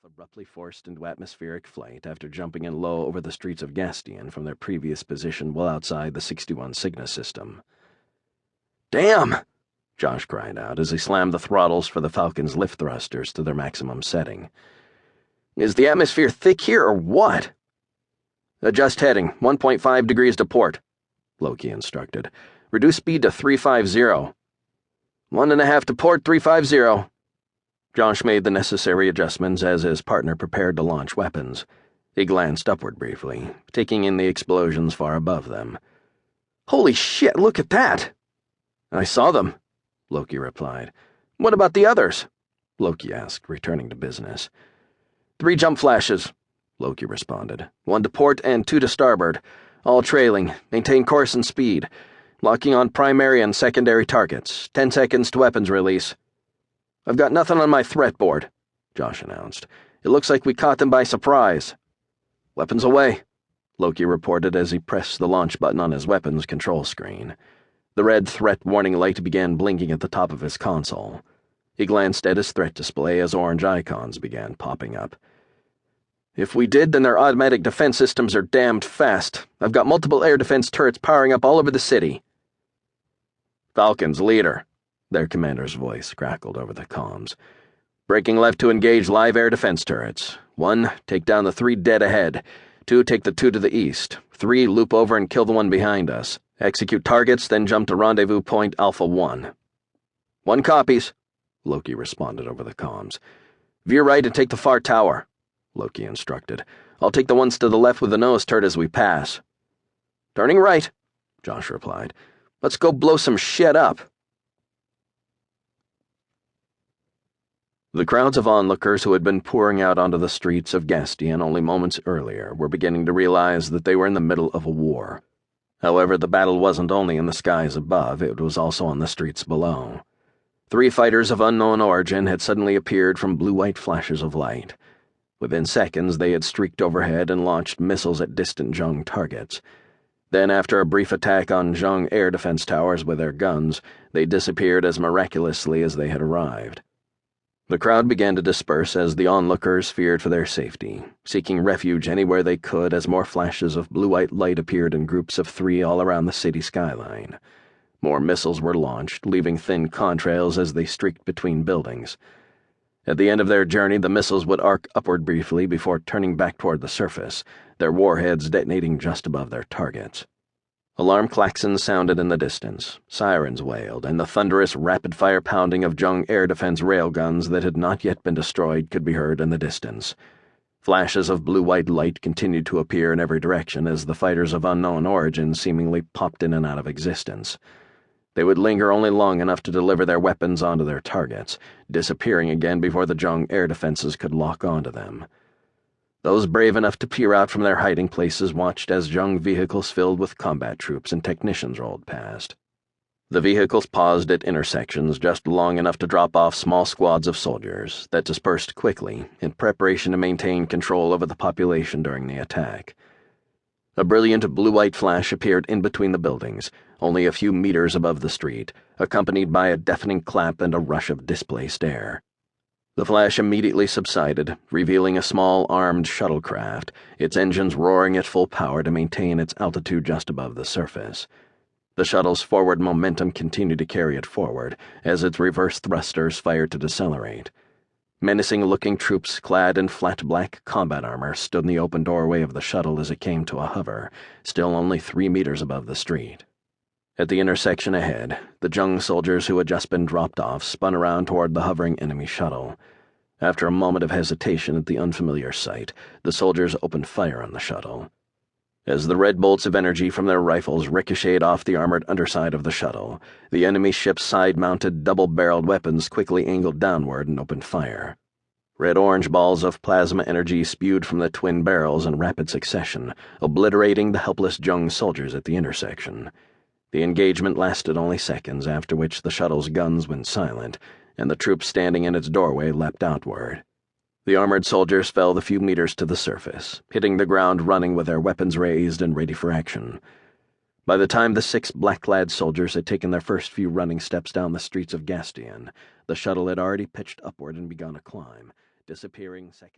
abruptly forced into atmospheric flight after jumping in low over the streets of Gastian from their previous position well outside the 61 Cygna system. "Damn!" Josh cried out as he slammed the throttles for the Falcon's lift thrusters to their maximum setting. "Is the atmosphere thick here or what?" "Adjust heading, 1.5 degrees to port," Loki instructed. "Reduce speed to 350. 1.5 to port, 350. Josh made the necessary adjustments as his partner prepared to launch weapons. He glanced upward briefly, taking in the explosions far above them. "Holy shit, look at that!" "I saw them," Loki replied. "What about the others?" Loki asked, returning to business. 3 jump flashes," Loki responded. 1 to port and 2 to starboard. All trailing. Maintain course and speed. Locking on primary and secondary targets. 10 seconds to weapons release. "I've got nothing on my threat board," Josh announced. "It looks like we caught them by surprise." "Weapons away," Loki reported as he pressed the launch button on his weapons control screen. The red threat warning light began blinking at the top of his console. He glanced at his threat display as orange icons began popping up. "If we did, then their automatic defense systems are damned fast. I've got multiple air defense turrets powering up all over the city." "Falcons, leader," their commander's voice crackled over the comms. "Breaking left to engage live air defense turrets. 1, take down the 3 dead ahead. 2, take the 2 to the east. 3, loop over and kill the one behind us. Execute targets, then jump to rendezvous point Alpha 1. 1 copies," Loki responded over the comms. "Veer right and take the far tower," Loki instructed. "I'll take the ones to the left with the nose turret as we pass." "Turning right," Josh replied. "Let's go blow some shit up." The crowds of onlookers who had been pouring out onto the streets of Gastian only moments earlier were beginning to realize that they were in the middle of a war. However, the battle wasn't only in the skies above, it was also on the streets below. 3 fighters of unknown origin had suddenly appeared from blue-white flashes of light. Within seconds, they had streaked overhead and launched missiles at distant Jung targets. Then, after a brief attack on Jung air defense towers with their guns, they disappeared as miraculously as they had arrived. The crowd began to disperse as the onlookers feared for their safety, seeking refuge anywhere they could as more flashes of blue-white light appeared in groups of 3 all around the city skyline. More missiles were launched, leaving thin contrails as they streaked between buildings. At the end of their journey, the missiles would arc upward briefly before turning back toward the surface, their warheads detonating just above their targets. Alarm klaxons sounded in the distance, sirens wailed, and the thunderous rapid-fire pounding of Jung air defense railguns that had not yet been destroyed could be heard in the distance. Flashes of blue-white light continued to appear in every direction as the fighters of unknown origin seemingly popped in and out of existence. They would linger only long enough to deliver their weapons onto their targets, disappearing again before the Jung air defenses could lock onto them. Those brave enough to peer out from their hiding places watched as Jung vehicles filled with combat troops and technicians rolled past. The vehicles paused at intersections just long enough to drop off small squads of soldiers that dispersed quickly in preparation to maintain control over the population during the attack. A brilliant blue-white flash appeared in between the buildings, only a few meters above the street, accompanied by a deafening clap and a rush of displaced air. The flash immediately subsided, revealing a small armed shuttlecraft, its engines roaring at full power to maintain its altitude just above the surface. The shuttle's forward momentum continued to carry it forward, as its reverse thrusters fired to decelerate. Menacing-looking troops clad in flat black combat armor stood in the open doorway of the shuttle as it came to a hover, still only 3 meters above the street. At the intersection ahead, the Jung soldiers who had just been dropped off spun around toward the hovering enemy shuttle. After a moment of hesitation at the unfamiliar sight, the soldiers opened fire on the shuttle. As the red bolts of energy from their rifles ricocheted off the armored underside of the shuttle, the enemy ship's side-mounted double-barreled weapons quickly angled downward and opened fire. Red-orange balls of plasma energy spewed from the twin barrels in rapid succession, obliterating the helpless Jung soldiers at the intersection. The engagement lasted only seconds, after which the shuttle's guns went silent, and the troops standing in its doorway leapt outward. The armored soldiers fell the few meters to the surface, hitting the ground running with their weapons raised and ready for action. By the time the 6 black-clad soldiers had taken their first few running steps down the streets of Gastian, the shuttle had already pitched upward and begun a climb, disappearing seconds.